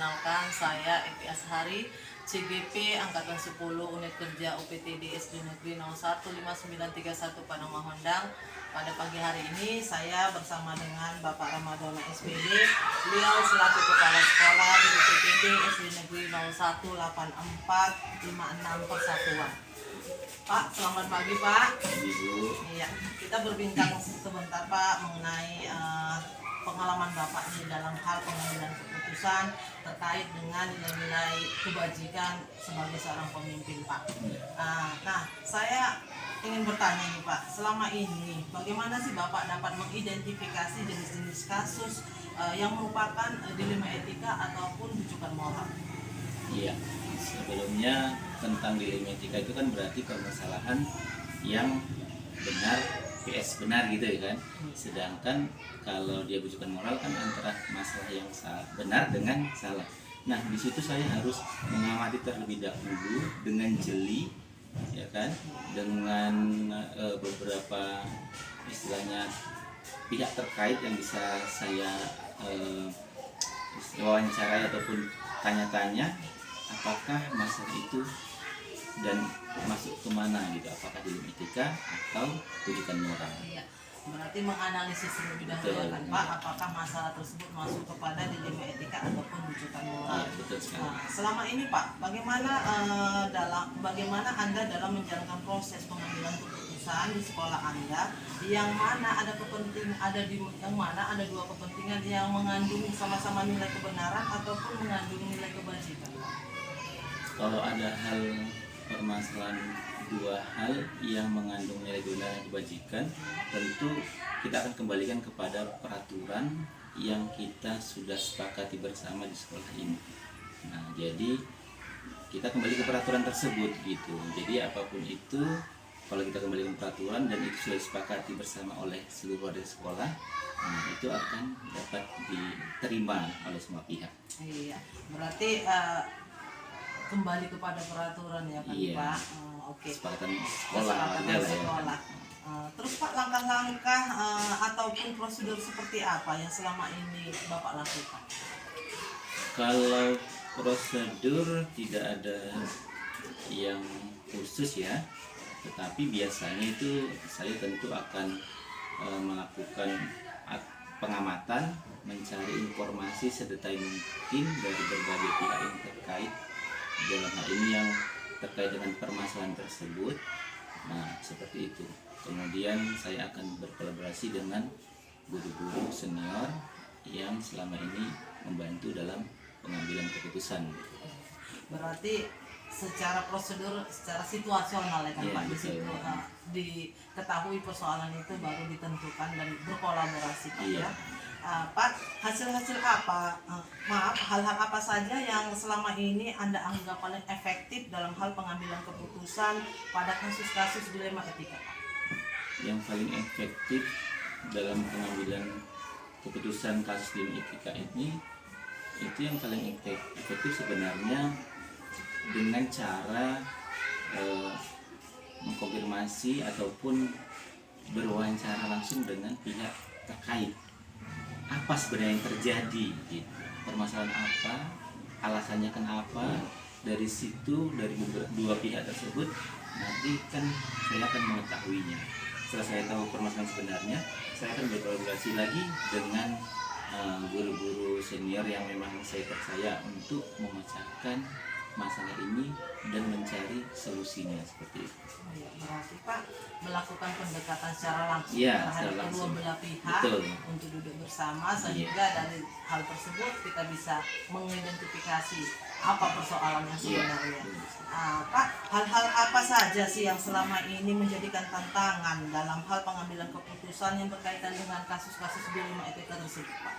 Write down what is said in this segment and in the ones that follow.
perkenalkan saya Evi Ashari, CGP Angkatan 10 Unit Kerja UPTD SD Negeri 015931 Padang Mahondang. Pada pagi hari ini saya bersama dengan Bapak Ramadona SPD, beliau selaku Kepala Sekolah di UPTD SD Negeri 018456 Persatuan. Pak, selamat pagi Pak. Iya, kita berbincang sebentar Pak mengenai pengalaman Bapak di dalam hal pengambilan keputusan terkait dengan nilai-nilai kebajikan sebagai seorang pemimpin Pak. Nah, saya ingin bertanya nih Pak, selama ini bagaimana sih Bapak dapat mengidentifikasi jenis-jenis kasus yang merupakan dilema etika ataupun rujukan moral? Iya, sebelumnya tentang dilema etika itu kan berarti permasalahan yang benar vs benar gitu ya kan. Sedangkan kalau dia rujukan moral kan antara masalah yang benar dengan salah. Nah, di situ saya harus mengamati terlebih dahulu dengan jeli, ya kan, dengan beberapa istilahnya pihak terkait yang bisa saya wawancarai ataupun tanya-tanya apakah masalah itu dan masuk kemana gitu, apakah dilema etika atau rujukan moral. Iya, berarti menganalisis terlebih dahulu kan Pak, apakah masalah tersebut masuk kepada dilema etika ataupun rujukan moral. Iya, betul sekali. Nah, selama ini Pak, bagaimana Anda dalam menjalankan proses pengambilan keputusan di sekolah Anda, yang mana ada dua kepentingan yang mengandung sama-sama nilai kebenaran ataupun mengandung nilai kebajikan? Kalau ada permasalahan dua hal yang mengandung nilai kebenaran dan kebajikan, tentu kita akan kembalikan kepada peraturan yang kita sudah sepakati bersama di sekolah ini. Nah, jadi kita kembali ke peraturan tersebut gitu. Jadi apapun itu, kalau kita kembali ke peraturan dan itu sudah disepakati bersama oleh seluruh warga sekolah, nah, itu akan dapat diterima oleh semua pihak. Iya, berarti kembali kepada peraturan ya kan iya. Pak. Oke. Kesepakatan sekolah. Terus Pak, langkah-langkah ataupun prosedur seperti apa yang selama ini Bapak lakukan? Kalau prosedur tidak ada yang khusus ya, tetapi biasanya itu saya tentu akan melakukan pengamatan, mencari informasi sedetail mungkin dari berbagai pihak yang terkait dalam hal ini yang terkait dengan permasalahan tersebut. Nah, seperti itu. Kemudian saya akan berkolaborasi dengan guru-guru senior yang selama ini membantu dalam pengambilan keputusan. Berarti secara prosedur, secara situasional ya kan Pak, di situ diketahui persoalan itu baru ditentukan dan berkolaborasi Pak ya. Pak, hasil-hasil apa, hal-hal apa saja yang selama ini Anda anggap paling efektif dalam hal pengambilan keputusan pada kasus-kasus dilema etika Pak? Yang paling efektif dalam pengambilan keputusan kasus dilema etika ini, itu yang paling efektif sebenarnya dengan cara mengkonfirmasi ataupun berwawancara langsung dengan pihak terkait. Apa sebenarnya yang terjadi gitu. Permasalahan apa, alasannya kenapa, dari situ, dari dua pihak tersebut nanti kan saya akan mengetahuinya. Setelah saya tahu permasalahan sebenarnya, saya akan berkolaborasi lagi dengan guru-guru senior yang memang saya percaya untuk memecahkan masalah ini dan mencari solusinya seperti itu. Berarti Pak melakukan pendekatan secara langsung terhadap kedua belah pihak. Betul. Untuk duduk bersama sehingga dari hal tersebut kita bisa mengidentifikasi apa persoalan yang sebenarnya. Pak, hal-hal apa saja sih yang selama ini menjadikan tantangan dalam hal pengambilan keputusan yang berkaitan dengan kasus-kasus dilema etika tersebut Pak?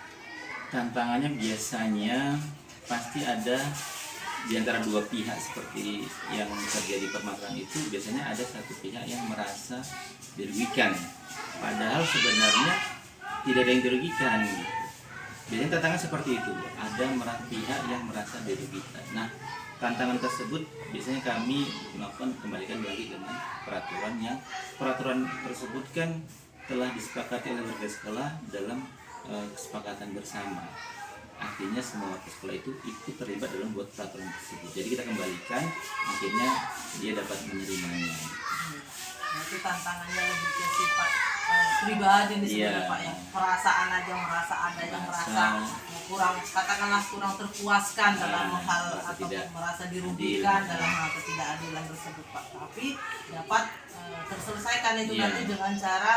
Tantangannya biasanya pasti ada di antara dua pihak seperti yang terjadi permasalahan itu. Biasanya ada satu pihak yang merasa dirugikan, padahal sebenarnya tidak ada yang dirugikan gitu. Biasanya tantangan seperti itu, ada pihak yang merasa dirugikan. Nah, tantangan tersebut biasanya kami melakukan kembalikan lagi dengan peraturan tersebut kan telah disepakati oleh warga sekolah dalam kesepakatan bersama. artinya semua warga sekolah itu ikut terlibat dalam buat peraturan tersebut. Jadi kita kembalikan, akhirnya dia dapat menerimanya. Berarti tantangannya lebih ke sifat pribadi nih sebenarnya Iya. Pak ya. Perasaan aja merasa ada yang merasa kurang, katakanlah kurang terpuaskan dalam hal merasa atau tidak merasa dirugikan adil. dalam hal ketidakadilan tersebut Pak. Tapi dapat terselesaikan itu Iya. nanti dengan cara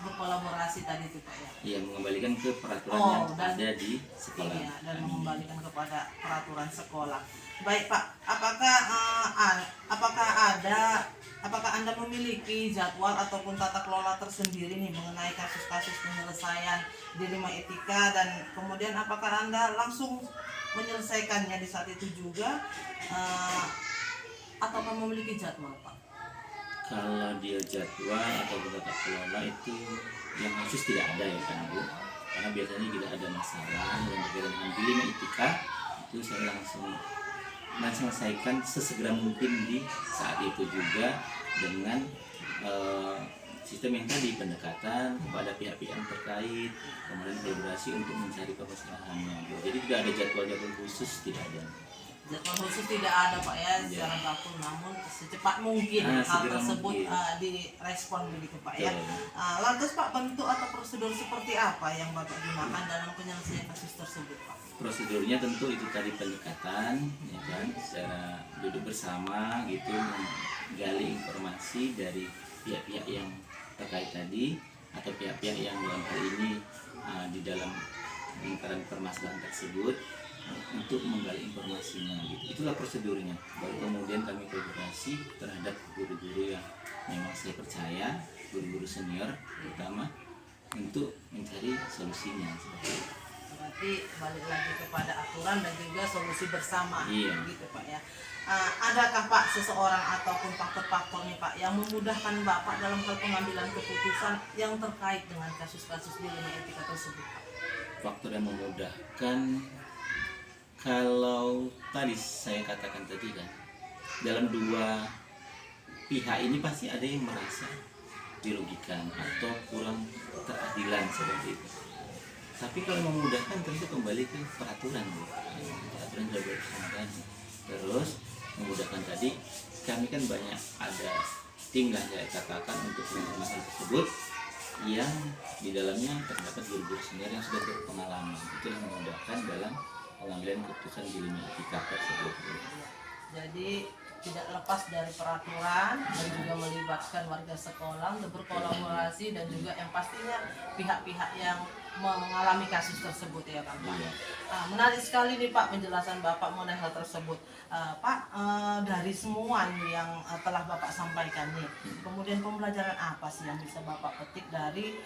berkolaborasi tadi itu Pak ya. Iya, mengembalikan ke peraturan Oh, yang dan- ada di sekolah. Iya, dan mengembalikan kepada peraturan sekolah. Baik Pak, apakah Anda memiliki jadwal ataupun tata kelola tersendiri nih mengenai kasus-kasus penyelesaian di 5 etika, dan kemudian apakah Anda langsung menyelesaikannya di saat itu juga ataukah memiliki jadwal Pak? Kalau dia jadwal atau tata kelola itu yang khusus tidak ada ya kan Bu, karena biasanya kita ada masalah yang berkaitan dengan di 5 etika itu saya langsung menyelesaikan sesegera mungkin di saat itu juga dengan sistem yang tadi, pendekatan kepada pihak-pihak yang terkait, kemudian kolaborasi untuk mencari permasalahannya. Jadi tidak ada jadwal-jadwal khusus, tidak ada. Jadwal khusus tidak ada Pak ya secara baku, namun secepat mungkin hal segera tersebut mungkin. direspon begitu Pak ya. Betul. Lantas Pak, bentuk atau prosedur seperti apa yang Bapak gunakan dalam penyelesaian kasus tersebut Pak? Prosedurnya tentu itu tadi pendekatan, ya kan, secara duduk bersama gitu, menggali informasi dari pihak-pihak yang terkait tadi atau pihak-pihak yang dalam hal ini di dalam lingkaran permasalahan tersebut untuk menggali informasinya gitu. Itulah prosedurnya. Baru kemudian kami kolaborasi terhadap guru-guru yang memang saya percaya, guru-guru senior terutama, untuk mencari solusinya seperti itu. Berarti balik lagi kepada aturan dan juga solusi bersama, Iya. gitu Pak ya. Adakah Pak seseorang ataupun faktor-faktor nih Pak yang memudahkan Bapak dalam hal pengambilan keputusan yang terkait dengan kasus-kasus di 5 etika tersebut Pak? Faktor yang memudahkan, kalau tadi saya katakan tadi kan, dalam dua pihak ini pasti ada yang merasa dirugikan atau kurang teradilan seperti itu. Tapi kalau memudahkan tentu kembali ke peraturan, Bu. Peraturan sudah bersama. Terus memudahkan tadi, kami kan banyak ada tim yang saya katakan untuk masalah tersebut yang di dalamnya terdapat guru-guru senior yang sudah berpengalaman. Itu yang memudahkan dalam pengambilan keputusan di 5 etika tersebut. Jadi tidak lepas dari peraturan dan juga melibatkan warga sekolah untuk berkolaborasi dan juga yang pastinya pihak-pihak yang mengalami kasus tersebut ya kan Pak. Iya. Menarik sekali nih Pak penjelasan Bapak mengenai hal tersebut. Pak, dari semua nih yang telah Bapak sampaikan nih, kemudian pembelajaran apa sih yang bisa Bapak petik dari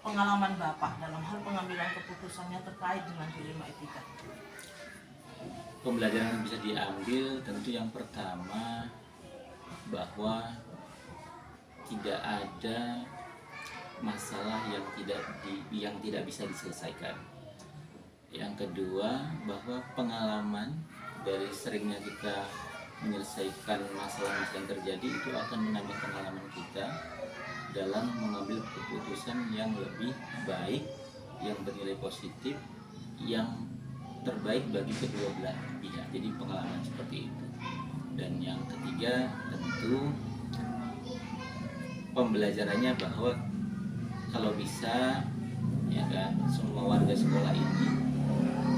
pengalaman Bapak dalam hal pengambilan keputusan yang terkait dengan dilema etika? Pembelajaran yang bisa diambil tentu yang pertama bahwa tidak ada masalah yang tidak bisa diselesaikan. Yang kedua bahwa pengalaman dari seringnya kita menyelesaikan masalah-masalah yang terjadi itu akan menambah pengalaman kita dalam mengambil keputusan yang lebih baik, yang bernilai positif, yang terbaik bagi kedua belah pihak. Jadi pengalaman seperti itu. Dan yang ketiga tentu pembelajarannya bahwa kalau bisa ya kan semua warga sekolah ini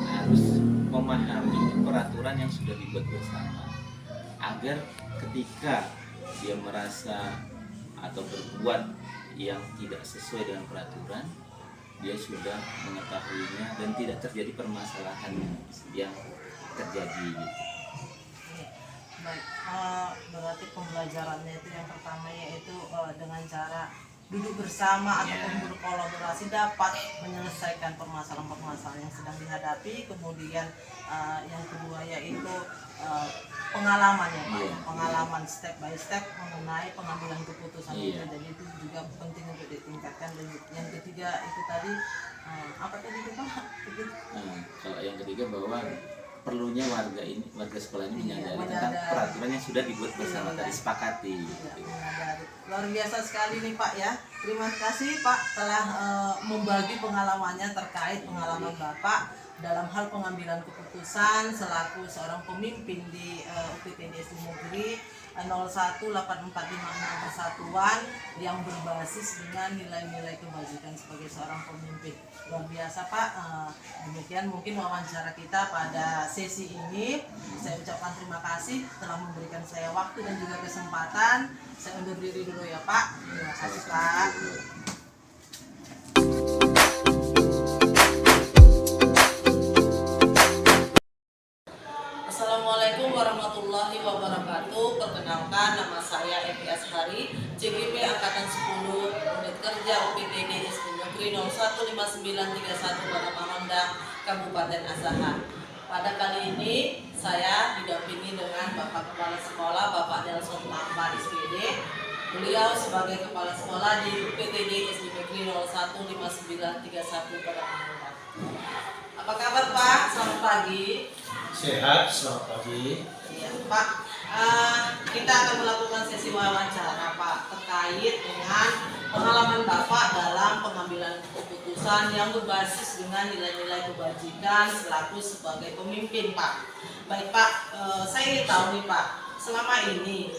harus memahami peraturan yang sudah dibuat bersama, agar ketika dia merasa atau berbuat yang tidak sesuai dengan peraturan, dia sudah mengetahuinya dan tidak terjadi permasalahan yang terjadi gitu. Baik, berarti pembelajarannya itu yang pertama yaitu dengan cara duduk bersama ataupun berkolaborasi dapat menyelesaikan permasalahan-permasalahan yang sedang dihadapi. Kemudian yang kedua yaitu pengalaman ya Pak, pengalaman step by step mengenai pengambilan keputusan itu. Jadi itu juga penting untuk ditingkatkan. Dan yang ketiga itu tadi apa tadi itu Pak? Kalau yang ketiga bahwa perlunya warga sekolah ini menyadari tentang menyadari. peraturan yang sudah dibuat bersama, tadi sepakati. Luar biasa sekali nih Pak ya. Terima kasih Pak telah membagi pengalamannya terkait pengalaman Bapak dalam hal pengambilan keputusan selaku seorang pemimpin di UPTD SD Negeri 018456 Persatuan yang berbasis dengan nilai-nilai kebajikan sebagai seorang pemimpin. Luar biasa Pak. Demikian mungkin wawancara kita pada sesi ini. Saya ucapkan terima kasih telah memberikan saya waktu dan juga kesempatan. Saya undur diri dulu ya Pak. Terima kasih Pak. Assalamualaikum warahmatullahi wabarakatuh. Perkenalkan, nama saya Evi Ashari, CGP Angkatan 10, Unit Kerja UPTD SD Negeri 015931 Kota Pamandang, Kabupaten Asahan. Pada kali ini saya didampingi dengan Bapak Kepala Sekolah, Bapak Nelson Tamba SPD. Beliau sebagai Kepala Sekolah di UPTD SD Negeri 015931 Kota Pamandang. Apa kabar Pak? Selamat pagi. Sehat, selamat pagi. Ya, Pak, kita akan melakukan sesi wawancara Pak terkait dengan pengalaman Bapak dalam pengambilan keputusan yang berbasis dengan nilai-nilai kebajikan selaku sebagai pemimpin Pak. Baik Pak, saya ingin tahu nih Pak, selama ini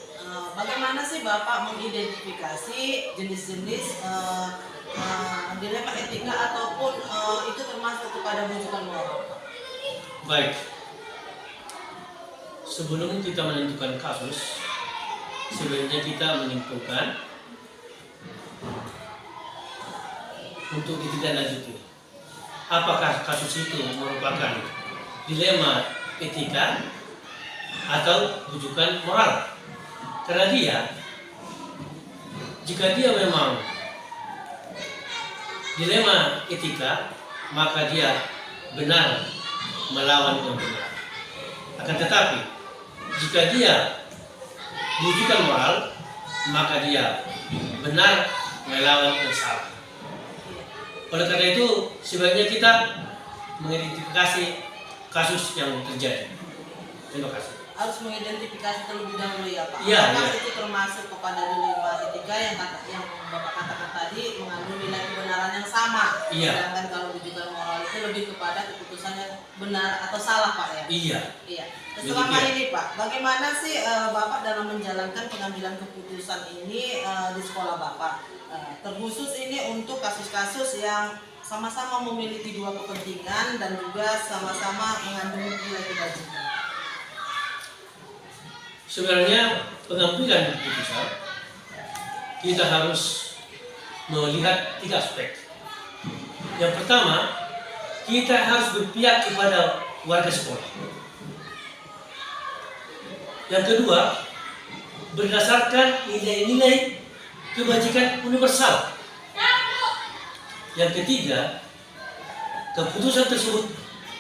bagaimana sih Bapak mengidentifikasi jenis-jenis dilema etika ataupun itu termasuk kepada bujukan moral Pak? Baik. Sebelum kita menentukan kasus, sebenarnya kita menyimpulkan untuk ditindaklanjuti. Apakah kasus itu merupakan dilema etika atau bujukan moral? Karena jika dia memang dilema etika, maka dia benar melawan yang benar. Akan tetapi jika dia bujukan moral, maka dia benar melawan yang salah. Oleh karena itu sebaiknya kita mengidentifikasi kasus yang terjadi. Terima kasih. Harus mengidentifikasi terlebih dahulu ya Pak. Iya, Apakah iya. itu termasuk kepada dilema etika yang Bapak katakan tadi mengandung nilai kebenaran yang sama. Iya. Sedangkan kalau bujukan moral itu lebih kepada keputusan yang benar atau salah Pak ya. Iya. Iya. Selama Demikian. ini Pak, bagaimana sih Bapak dalam menjalankan pengambilan keputusan ini di sekolah Bapak? Terkhusus ini untuk kasus-kasus yang sama-sama memiliki dua kepentingan dan juga sama-sama mengandung nilai kebajikan. Sebenarnya pengambilan keputusan kita harus melihat 3 aspek. Yang pertama, kita harus berpihak kepada warga sekolah. Yang kedua, berdasarkan nilai-nilai kebajikan universal. Yang ketiga, keputusan tersebut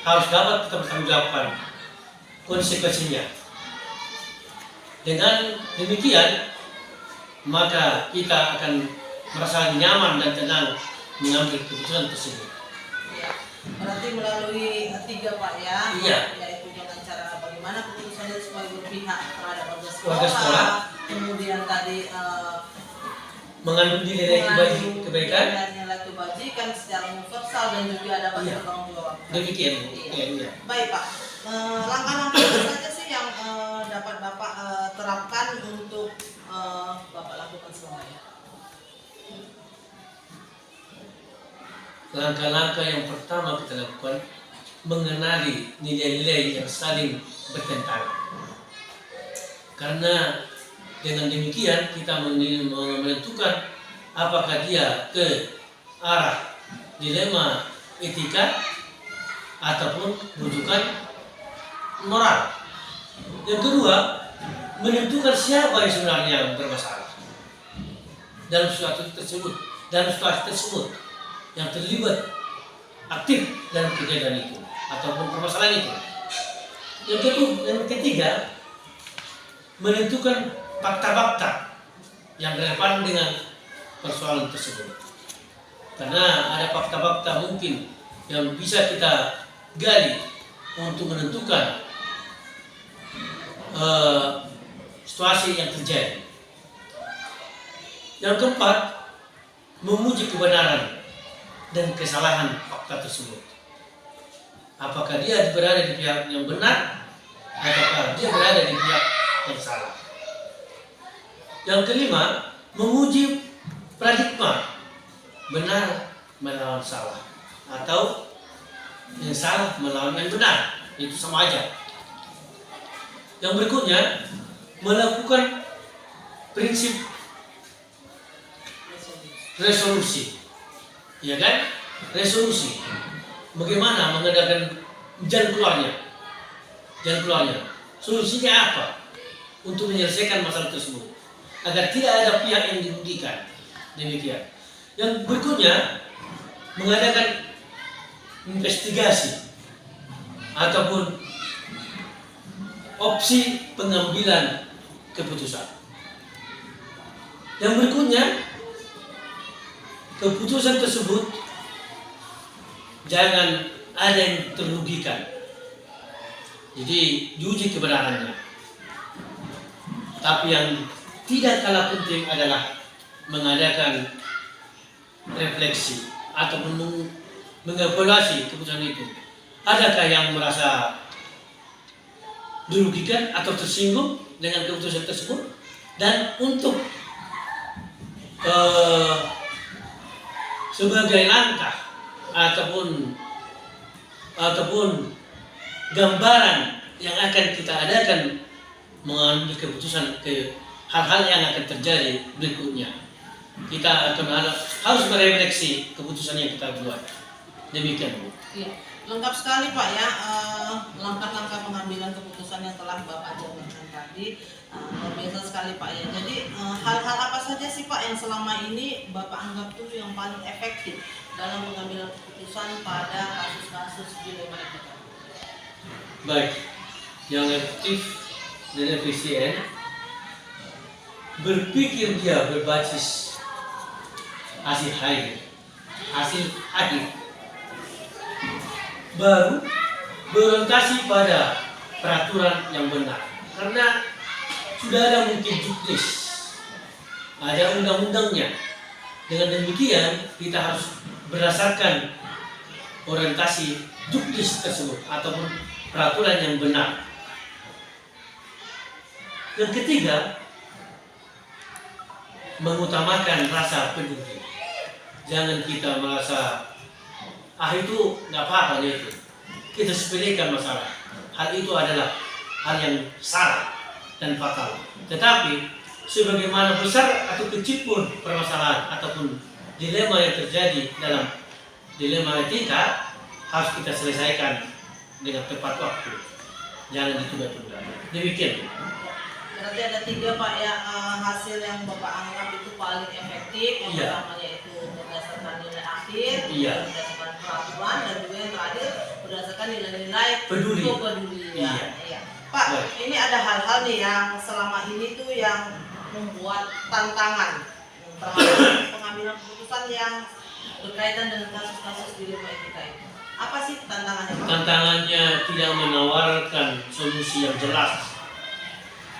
harus dapat kita bertanggungjawabkan konsekuensinya. Dengan demikian, maka kita akan merasa nyaman dan tenang mengambil keputusan tersebut. Ya, berarti melalui 3 Pak ya, Iya. yaitu dengan cara bagaimana keputusan itu supaya berpihak terhadap warga Warga sekolah. kemudian tadi Mengandung nilai kebaikan. nilai kebajikan secara universal dan juga dapat Iya. bertanggung jawab. Demikian. Iya. Iya. Baik Pak, langkah-langkah apa saja sih yang dapat Bapak terapkan untuk Bapak lakukan selama ini? Langkah-langkah yang pertama kita lakukan mengenali nilai-nilai yang saling bertentangan. Karena dengan demikian kita menentukan apakah dia ke arah dilema etika ataupun bujukan moral. Yang kedua, menentukan siapa yang sebenarnya bermasalah dalam situasi tersebut yang terlibat aktif dalam kejadian itu ataupun permasalahan itu. Yang ketiga, menentukan fakta-fakta yang relevan dengan persoalan tersebut. Karena ada fakta-fakta mungkin yang bisa kita gali untuk menentukan situasi yang terjadi. Yang keempat, memuji kebenaran dan kesalahan fakta tersebut. apakah dia berada di pihak yang benar ataukah dia berada di pihak yang salah. Yang kelima, menguji paradigma benar melawan salah atau yang salah melawan yang benar, itu sama aja. Yang berikutnya, melakukan prinsip resolusi, ya kan? Resolusi. Bagaimana mengadakan jalan keluarnya? Jalan keluarnya. Solusinya apa untuk menyelesaikan masalah tersebut agar tidak ada pihak yang dirugikan. Demikian. Yang berikutnya, mengadakan investigasi ataupun opsi pengambilan keputusan. Yang berikutnya, keputusan tersebut jangan ada yang terrugikan. Jadi diuji kebenarannya. Tapi yang tidak kalah penting adalah mengadakan refleksi ataupun mengevaluasi keputusan itu. Adakah yang merasa dirugikan atau tersinggung dengan keputusan tersebut? Dan untuk sebagai langkah ataupun gambaran yang akan kita adakan mengambil keputusan ke hal-hal yang akan terjadi berikutnya, kita akan harus merefleksi keputusan yang kita buat. Demikian, Bu. Iya, lengkap sekali Pak ya, langkah-langkah pengambilan keputusan yang telah Bapak jabarkan tadi. Luar biasa sekali Pak ya. Jadi hal-hal apa saja sih Pak yang selama ini Bapak anggap tuh yang paling efektif dalam pengambilan keputusan pada kasus-kasus dilema etika? Baik, yang efektif dan efisien, berpikir dia berbasis hasil akhir, baru berorientasi pada peraturan yang benar. Karena sudah ada mungkin juknis, ada undang-undangnya. Dengan demikian kita harus berdasarkan orientasi juknis tersebut ataupun peraturan yang benar. Yang ketiga, mengutamakan rasa peduli. Jangan kita merasa itu nggak apa-apa itu. Kita sepelekan masalah. Hal itu adalah hal yang salah dan fatal. Tetapi sebagaimana besar atau kecil pun permasalahan ataupun dilema yang terjadi dalam dilema etika, harus kita selesaikan dengan tepat waktu. Jangan ditunda-tunda. Demikian. Berarti ada 3 Pak ya, hasil yang Bapak anggap itu paling efektif. Yang Iya. pertama yaitu berdasarkan nilai akhir, Iya. berdasarkan peraturan, dan juga yang terakhir berdasarkan nilai-nilai Peduli. kepedulian. Iya. Iya. Pak, Baik. ini ada hal-hal nih yang selama ini tuh yang membuat tantangan terhadap pengambilan keputusan yang berkaitan dengan kasus-kasus dilema etika itu. Apa sih tantangannya Pak? Tantangannya tidak menawarkan solusi yang jelas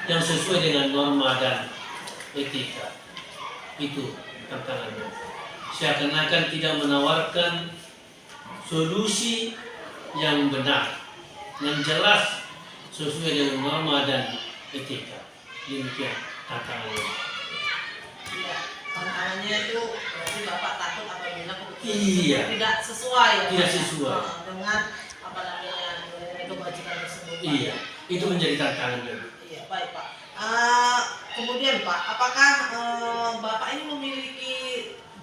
yang sesuai dengan norma dan etika. Itu tantangannya. Seakan-akan tidak menawarkan solusi yang benar, yang jelas sesuai dengan norma dan etika. Demikian tantangannya. Iya, tantangannya itu berarti Bapak takut apabila keputusan Iya. tersebut tidak sesuai ya, Tidak Pak, ya? sesuai. Dengan apa namanya nilai kebajikan tersebut Pak. Iya, itu menjadi tantangannya. Iya, baik Pak. Kemudian Pak, apakah Bapak ini memiliki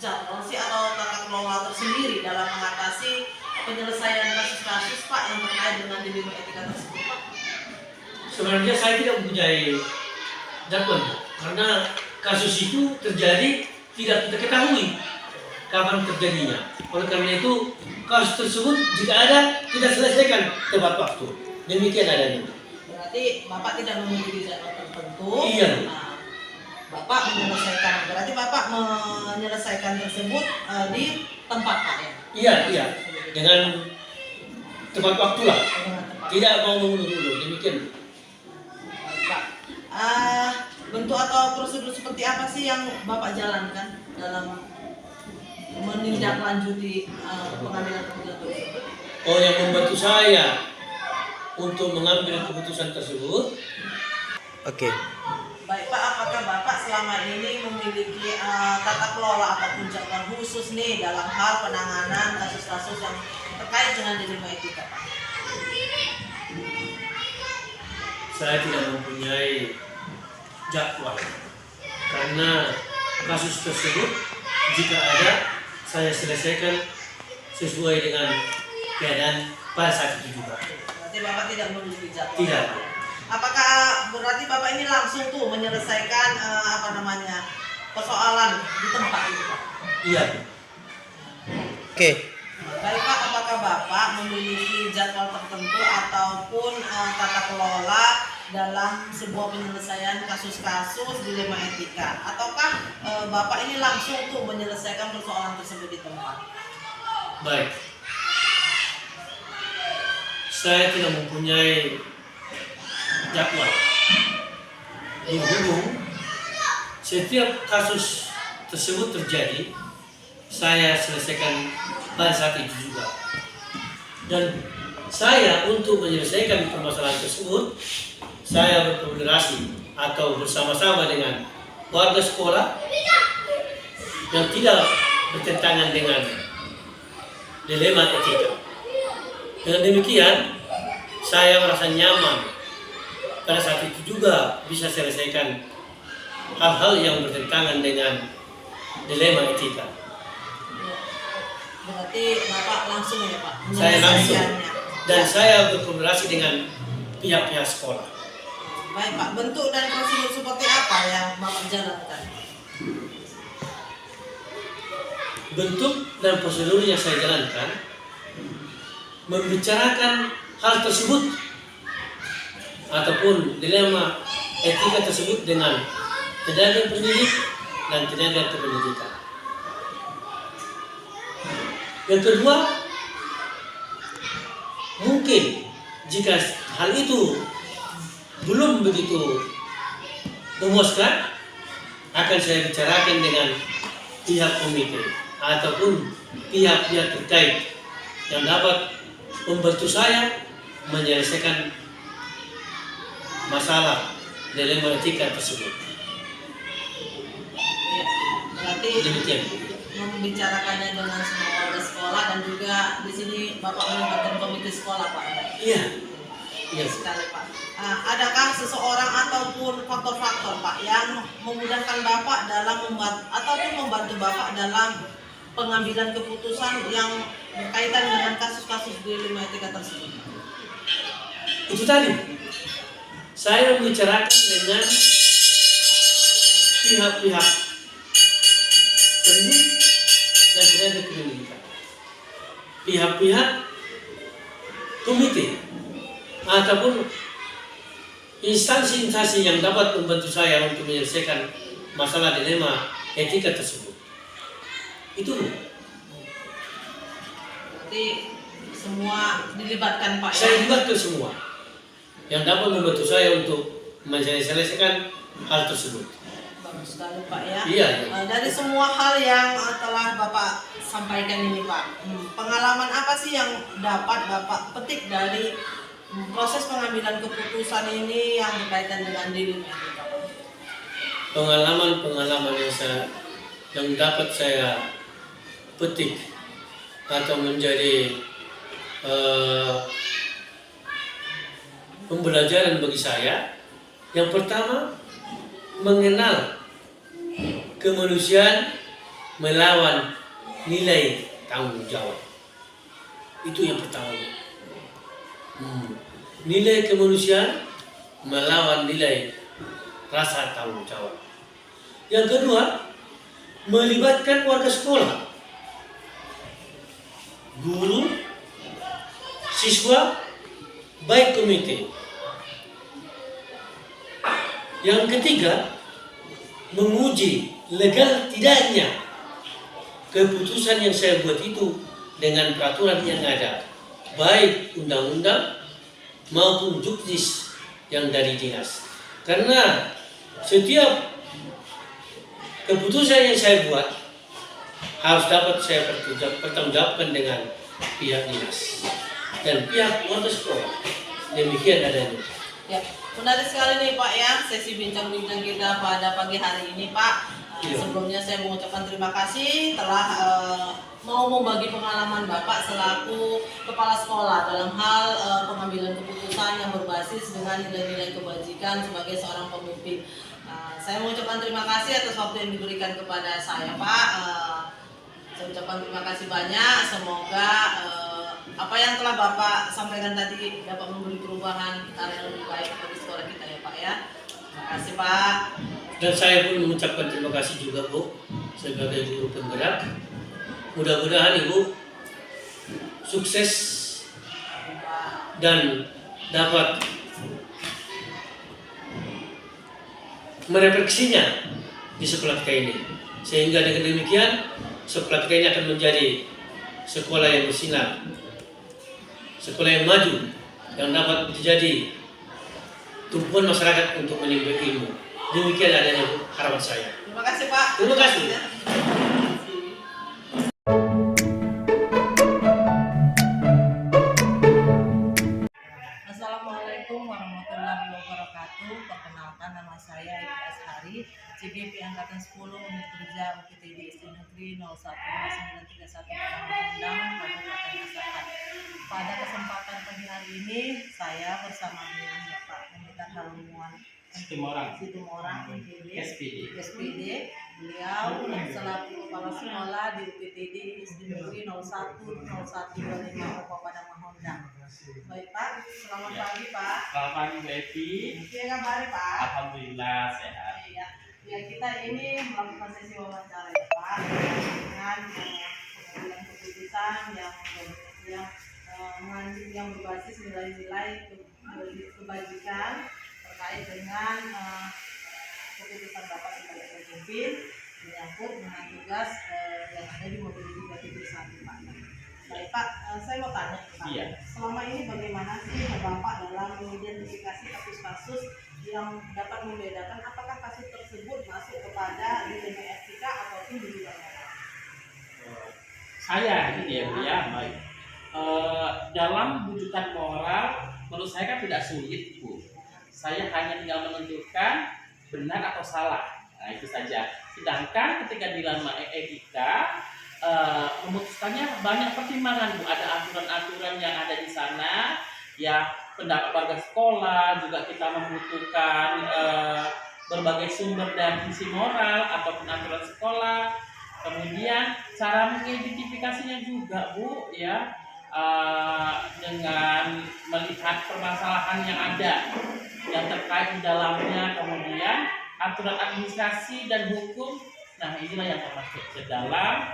jadwal sih atau tata kelola tersendiri dalam mengatasi penyelesaian kasus-kasus Pak yang terkait dengan dilema etika tersebut Pak? Sebenarnya saya tidak mempunyai jadwal, karena kasus itu terjadi tidak kita ketahui kapan terjadinya. Oleh karena itu kasus tersebut jika ada kita selesaikan tepat waktu. Demikian adanya. Berarti Bapak tidak memiliki jadwal tertentu. Iya. Nah, Bapak menyelesaikan tersebut di tempat Pak ya. Iya. Dengan tepat waktu lah. Dengan tempat. Tidak mau menunggu-nunggu. Demikian. Baik, Pak. Bentuk atau prosedur seperti apa sih yang Bapak jalankan dalam menindaklanjuti pengambilan keputusan tersebut? yang membantu saya untuk mengambil keputusan tersebut. Oke. Baik Pak, apakah Bapak selama ini memiliki tata kelola ataupun jadwal khusus nih dalam hal penanganan kasus-kasus yang terkait dengan dilema etika Pak? Saya tidak mempunyai jadwal karena kasus tersebut jika ada saya selesaikan sesuai dengan keadaan pada saat itu juga. Berarti Bapak tidak memiliki jadwal? Tidak. Apakah berarti Bapak ini langsung tuh menyelesaikan persoalan di tempat itu Pak? Iya. Oke. Baik Pak, apakah Bapak memiliki jadwal tertentu ataupun tata kelola dalam sebuah penyelesaian kasus-kasus dilema etika? Ataukah Bapak ini langsung tuh menyelesaikan persoalan tersebut di tempat? Baik. Saya tidak mempunyai jadwal. Dulu setiap kasus tersebut terjadi, saya selesaikan pada saat itu juga. Dan saya untuk menyelesaikan permasalahan tersebut, saya berkoordinasi atau bersama-sama dengan warga sekolah yang tidak bertentangan dengan dilema etika. Dengan demikian, saya merasa nyaman pada saat itu juga bisa selesaikan hal-hal yang bertentangan dengan dilema etika. Berarti Bapak langsung ya Pak? Saya langsung menyelesaikannya. dan Ya. saya berkoordinasi dengan pihak-pihak sekolah. Baik Pak, bentuk dan prosedur seperti apa yang Bapak jalankan? Bentuk dan prosedur yang saya jalankan membicarakan hal tersebut ataupun dilema etika tersebut dengan tenaga pendidik dan tenaga kependidikan. Yang kedua, mungkin jika hal itu belum begitu memuaskan, akan saya bicarakan dengan pihak komite ataupun pihak-pihak terkait yang dapat membantu saya menyelesaikan masalah dilema etika tersebut. Ya, berarti Demikian. membicarakannya dengan semua warga sekolah dan juga di sini Bapak melibatkan komite sekolah Pak. Iya. Iya. Sekali Pak. Adakah seseorang ataupun faktor-faktor Pak yang memudahkan Bapak dalam membantu Bapak dalam pengambilan keputusan yang berkaitan dengan kasus-kasus dilema etika tersebut? Itu tadi. Saya membicarakan dengan pihak-pihak pendidik dan tenaga pendidikan, pihak-pihak komite ataupun instansi-instansi yang dapat membantu saya untuk menyelesaikan masalah dilema etika tersebut. Itu Berarti semua dilibatkan Pak saya ya? libatkan semua yang dapat membantu saya untuk menyelesaikan hal tersebut. Bagus sekali Pak ya. Iya. Dari semua hal yang telah Bapak sampaikan ini Pak, pengalaman apa sih yang dapat Bapak petik dari proses pengambilan keputusan ini yang berkaitan dengan dilema etika? Pengalaman yang dapat saya petik atau menjadi pembelajaran bagi saya. Yang pertama, mengenal kemanusiaan melawan nilai tanggung jawab. Itu yang pertama. Nilai kemanusiaan melawan nilai rasa tanggung jawab. Yang kedua, melibatkan warga sekolah, guru, siswa, baik komite. Yang ketiga, menguji legal tidaknya keputusan yang saya buat itu dengan peraturan yang ada, baik undang-undang maupun juknis yang dari dinas. Karena setiap keputusan yang saya buat harus dapat saya pertanggungjawabkan dengan pihak dinas. dan pihak orang sekolah. Demikian adanya. Ya, menarik sekali nih Pak ya sesi bincang-bincang kita pada pagi hari ini Pak. Iya. Sebelumnya saya mengucapkan terima kasih telah mau membagi pengalaman Bapak selaku kepala sekolah dalam hal pengambilan keputusan yang berbasis dengan nilai-nilai kebajikan sebagai seorang pemimpin. Saya mengucapkan terima kasih atas waktu yang diberikan kepada saya Pak. Saya ucapkan terima kasih banyak. Semoga apa yang telah Bapak sampaikan tadi dapat memberi perubahan arah yang lebih baik bagi sekolah kita ya Pak ya. Terima kasih Pak. Dan saya pun mengucapkan terima kasih juga Bu sebagai guru penggerak. Mudah-mudahan Ibu sukses dan dapat merefleksinya di sekolah kita ini, sehingga dengan demikian sekolah kita ini akan menjadi sekolah yang bersinar, sekolah yang maju, yang dapat menjadi tumpuan masyarakat untuk menimba ilmu. Demikian adanya harapan saya. Terima kasih Pak. Terima kasih. Assalamualaikum warahmatullahi wabarakatuh. Perkenalkan nama saya Ibu Ashari, CGP Angkatan 10 Unit Kerja UPTD SD Negeri 012931 Undang Kabupaten Asahan. Pada kesempatan pagi hari ini saya bersama dengan Bapak Pemikiran Halumuan Situmorang SPD. Beliau selaku kepala sekolah di UPTD SD Negeri 010125 Padang Mahondang. Baik Pak, selamat pagi Pak. Selamat pagi Bu Evi. Apa kabar Pak? Alhamdulillah sehat. Iya. Ya kita ini melakukan sesi wawancara ya Pak dengan pengambilan keputusan yang berbasis nilai-nilai kebajikan terkait dengan keputusan Bapak sebagai pemimpin menyangkut dengan tugas yang ada di mobil 371 Pak. Baik Pak, saya mau tanya Pak. Iya. Selama ini bagaimana sih Bapak dalam mengidentifikasi kasus-kasus yang dapat membedakan apakah kasus tersebut masuk kepada dilema etika ataupun di luar? Saya ini ya Bu ya, baik. Dalam bujukan moral menurut saya kan tidak sulit Bu. Saya hanya tinggal menentukan benar atau salah. Nah itu saja. Sedangkan ketika dilema etika memutuskannya banyak pertimbangan Bu. Ada aturan-aturan yang ada di sana. Ya pendapat warga sekolah juga kita membutuhkan berbagai sumber dan fungsi moral ataupun aturan sekolah. Kemudian cara mengidentifikasinya juga Bu ya dengan melihat permasalahan yang ada yang terkait di dalamnya, kemudian aturan administrasi dan hukum. Nah inilah yang termasuk ke dalam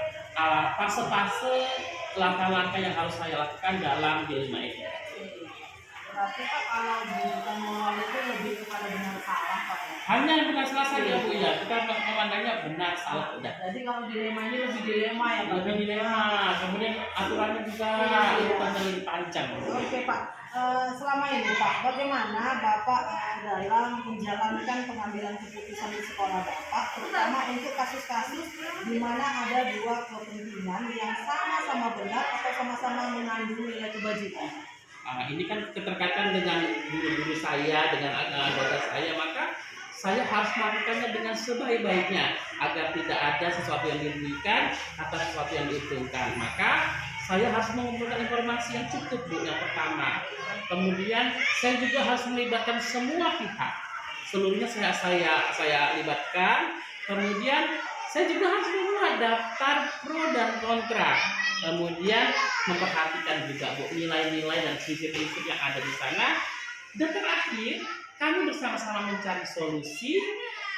fase-fase langkah-langkah yang harus saya lakukan dalam dilema ini. Berarti Pak kalau bujukan moral itu lebih kepada benar salah Pak ya? Hanya yang benar salah saja Bu ya, kita memandangnya benar salah udah. Jadi kalau dilema ini lebih dilema ya Pak? Lebih dilema, kemudian aturannya juga urutannya lebih panjang. Oke Pak, selama ini Pak, bagaimana Bapak dalam menjalankan pengambilan keputusan di sekolah Bapak, terutama untuk kasus-kasus di mana ada dua kepentingan yang sama-sama benar atau sama-sama mengandung nilai kebajikan? Ini kan keterkaitan dengan guru-guru saya, dengan anggota saya, maka saya harus melakukannya dengan sebaik-baiknya agar tidak ada sesuatu yang dirugikan atau sesuatu yang diuntungkan. Maka saya harus mengumpulkan informasi yang cukup Bu, yang pertama. Kemudian saya juga harus melibatkan semua pihak. Seluruhnya saya libatkan. Kemudian saya juga harus membuat daftar pro dan kontra. Kemudian memperhatikan juga Bu nilai-nilai dan prinsip-prinsip yang ada di sana. Dan terakhir, kami bersama-sama mencari solusi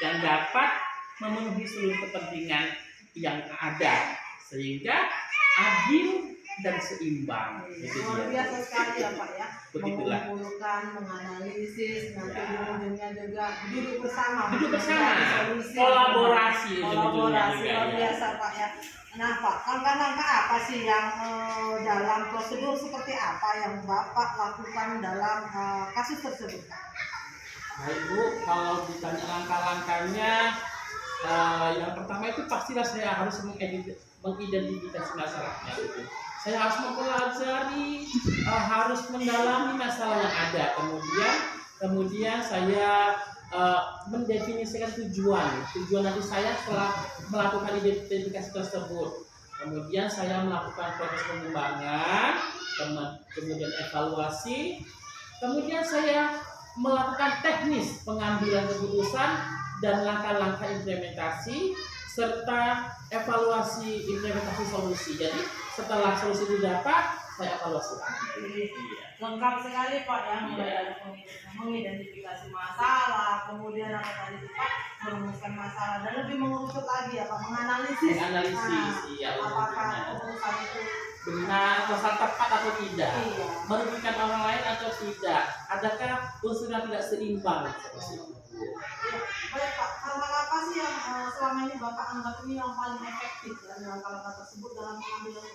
yang dapat memenuhi seluruh kepentingan yang ada sehingga adil dan seimbang. Luar biasa sekali ya Pak ya. Begitulah. Mengumpulkan, menganalisis, nanti ujung-ujungnya juga duduk bersama. Duduk bersama, mencari solusi. kolaborasi ujung-ujungnya Kolaborasi juga, luar ya. biasa Pak ya. Nah Pak, langkah-langkah apa sih yang dalam prosedur seperti apa yang Bapak lakukan dalam kasus tersebut? Baik Bu, kalau ditanya langkah-langkahnya, yang pertama itu pastilah saya harus mengidentifikasi masalahnya itu. saya harus mempelajari, harus mendalami masalah yang ada. Kemudian saya mendefinisikan tujuan nanti saya setelah melakukan identifikasi tersebut. Kemudian saya melakukan proses pengembangan, kemudian evaluasi, kemudian saya melakukan teknis pengambilan keputusan dan langkah-langkah implementasi serta evaluasi implementasi solusi. Jadi setelah solusi didapat, saya evaluasi lagi. Lengkap sekali Pak ya, mulai dari mengidentifikasi masalah, kemudian apa tadi itu Pak, merumuskan masalah dan lebih mengerucut lagi ya Pak, menganalisis. Iya, Apakah keputusan itu benar, pasal tepat atau tidak, Iya. merugikan orang lain atau tidak, adakah unsur yang tidak seimbang seperti itu. Ya, baik Pak, hal-hal apa sih yang selama ini Bapak anggap ini yang paling efektif ya, dalam langkah tersebut dalam pengambilan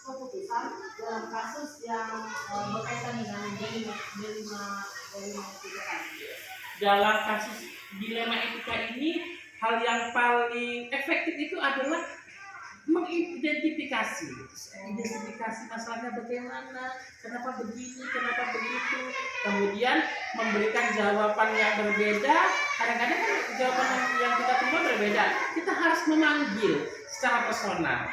keputusan dalam kasus yang berkaitan dengan dilema etika tadi? Dalam kasus dilema etika ini, hal yang paling efektif itu adalah mengidentifikasi masalahnya bagaimana, kenapa begini, kenapa begitu, kemudian memberikan jawaban yang berbeda. Kadang-kadang kan jawaban yang kita terima berbeda, kita harus memanggil secara personal.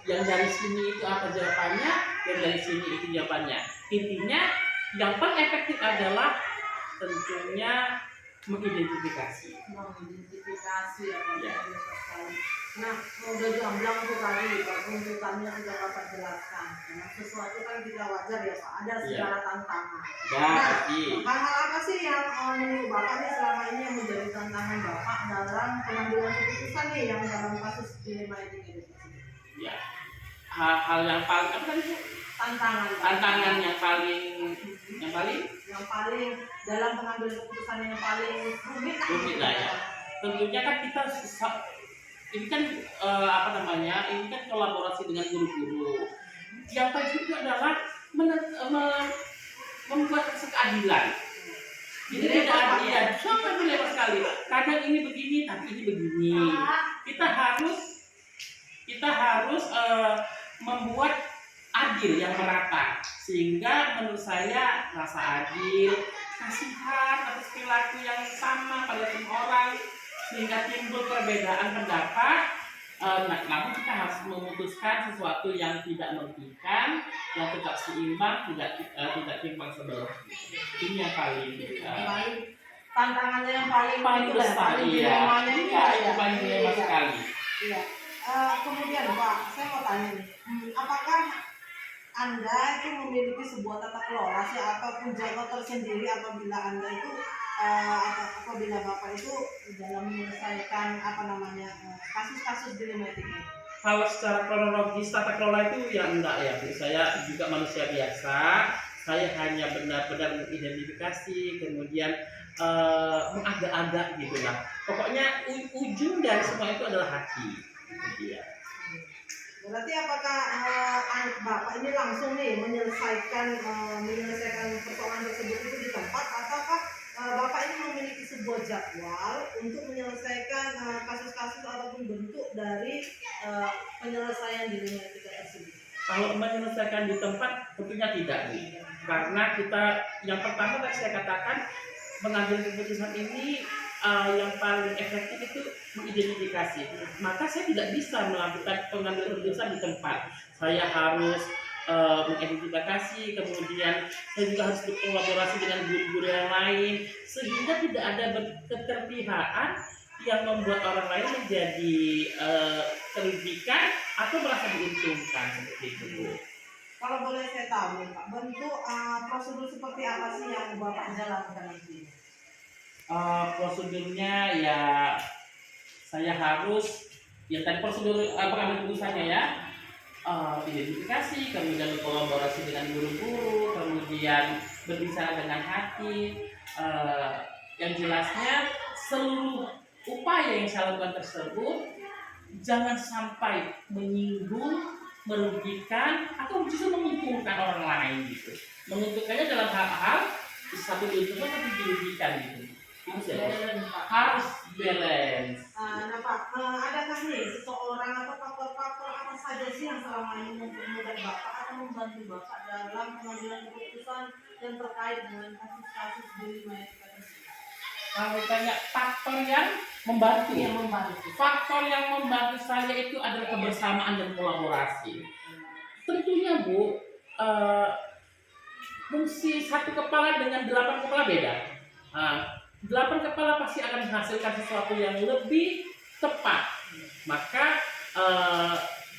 Yang dari sini itu apa jawabannya, yang dari sini itu jawabannya. Intinya yang paling efektif adalah tentunya mengidentifikasi. Mengidentifikasi ya Pak. Ya. Nah, udah gamblang tuh tadi Pak, tuntutannya sudah Bapak jelaskan. Karena sesuatu kan kita wajar ya Pak, ada segala tantangan. Ya, Nah, pasti. hal-hal apa sih yang menurut Bapak nih selama ini yang menjadi tantangan Bapak dalam pengambilan keputusan nih yang dalam kasus dilema etika itu? Ya, hal yang paling apa tadi? Tantangan Pak. Tantangan yang paling yang paling dalam pengambilan keputusan yang paling rumit lah ya. Tentunya kan kita ini kan ini kan kolaborasi dengan guru-guru. Yang paling itu adalah membuat keadilan. Jadi tidak adil, sangat dilema sekali. Kadang ini begini, tapi ini begini. Kita harus membuat adil yang merata, sehingga menurut saya rasa adil, kasihan atas perilaku yang sama pada semua orang, sehingga timbul perbedaan pendapat. Namun kita harus memutuskan sesuatu yang tidak merugikan, yang tetap seimbang, tidak timbang sebelah. Ini yang paling tantangannya yang paling besar, dilemanya ini ya. Paling dilema sekali. Iya. Kemudian Pak, saya mau tanya nih, apakah Anda itu memiliki sebuah tata kelola sih ataupun jago tersendiri apabila Anda itu apabila Bapak itu dalam menyelesaikan kasus-kasus dilema etika? Kalau secara kronologis tata kelola itu ya enggak ya Bu. Saya juga manusia biasa. Saya hanya benar-benar mengidentifikasi, kemudian mengagak-agak gitu lah. Pokoknya ujung dari semua itu adalah hati. Itu dia. Berarti apakah Bapak ini langsung nih menyelesaikan persoalan tersebut itu di tempat, ataukah Bapak ini memiliki sebuah jadwal untuk menyelesaikan kasus-kasus ataupun bentuk dari penyelesaian dilema etika tersebut? Kalau menyelesaikan di tempat tentunya tidak, Bu. Karena kita yang pertama tadi saya katakan mengambil keputusan ini yang paling efektif itu mengidentifikasi. Maka saya tidak bisa melakukan pengambilan keputusan di tempat. Saya harus mengidentifikasi, kemudian saya juga harus berkolaborasi dengan guru-guru yang lain, sehingga tidak ada keterpihakan yang membuat orang lain menjadi terugikan atau merasa diuntungkan seperti itu, Bu. Kalau boleh saya tahu nih Pak, bentuk prosedur seperti apa sih yang Bapak jalankan ini? Prosedurnya ya saya harus tadi prosedur pengambilan keputusannya ya, identifikasi, kemudian berkolaborasi dengan guru-guru, kemudian berbicara dengan hati. Yang jelasnya seluruh upaya yang saya lakukan tersebut jangan sampai menyinggung, merugikan atau justru menguntungkan orang lain gitu. Menguntungkannya dalam hal-hal satu diuntungkan tapi dirugikan gitu. Harus balance. Nah Pak, adakah nih seseorang seseorang atau faktor-faktor apa saja sih yang selama ini mempermudah Bapak atau membantu Bapak dalam pengambilan keputusan yang terkait dengan kasus-kasus bullying etika tersebut? Kalau ditanya faktor yang membantu, Yang membantu. faktor yang membantu saya itu adalah kebersamaan dan kolaborasi. Tentunya Bu, fungsi satu kepala dengan 8 kepala beda. 8 kepala pasti akan menghasilkan sesuatu yang lebih tepat. Maka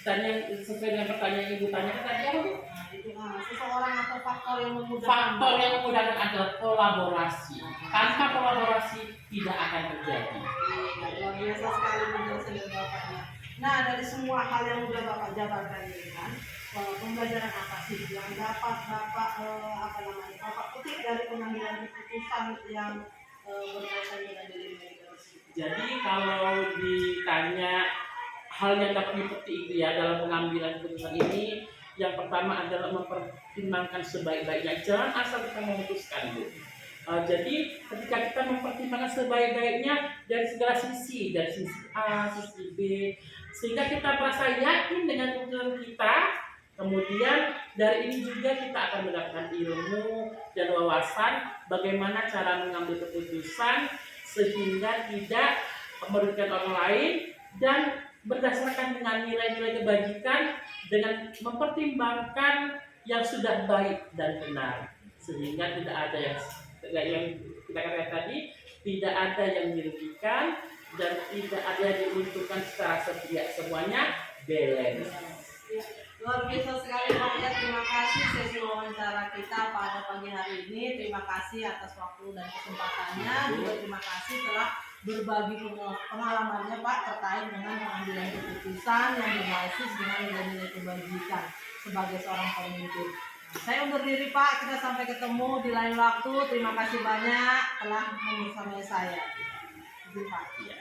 tanya sesuai dengan pertanyaan Ibu tanyakan tadi apa Bu? Itu seseorang atau faktor yang memudahkan. Faktor yang memudahkan adalah kolaborasi. Tanpa kolaborasi tidak akan terjadi. Luar biasa sekali penjelasan dari Bapaknya. Nah, dari semua hal yang sudah Bapak jabarkan ini kan, pembelajaran apa sih yang dapat Bapak Bapak petik dari pengambilan keputusan yang berkaitan dengan diri tersebut? Jadi kalau ditanya hal yang dapat dipetik itu ya dalam pengambilan keputusan ini, yang pertama adalah mempertimbangkan sebaik-baiknya. Jangan asal kita memutuskan, Bu. Jadi ketika kita mempertimbangkan sebaik-baiknya dari segala sisi, dari sisi A, sisi B, sehingga kita merasa yakin dengan keputusan kita. Kemudian dari ini juga kita akan mendapatkan ilmu dan wawasan bagaimana cara mengambil keputusan sehingga tidak merugikan orang lain dan berdasarkan dengan nilai-nilai kebajikan dengan mempertimbangkan yang sudah baik dan benar, sehingga tidak ada yang kita katakan tadi, tidak ada yang dirugikan dan tidak ada yang diuntungkan secara sepihak, semuanya balance. Ya, luar biasa sekali Pak ya. Terima kasih sesi wawancara kita pada pagi hari ini. Terima kasih atas waktu dan kesempatannya. Juga terima kasih telah berbagi pengalamannya Pak terkait dengan pengambilan keputusan yang berbasis dengan nilai-nilai kebajikan sebagai seorang pemimpin. Saya undur diri Pak, kita sampai ketemu di lain waktu. Terima kasih banyak telah membersamai saya. Terima kasih Pak.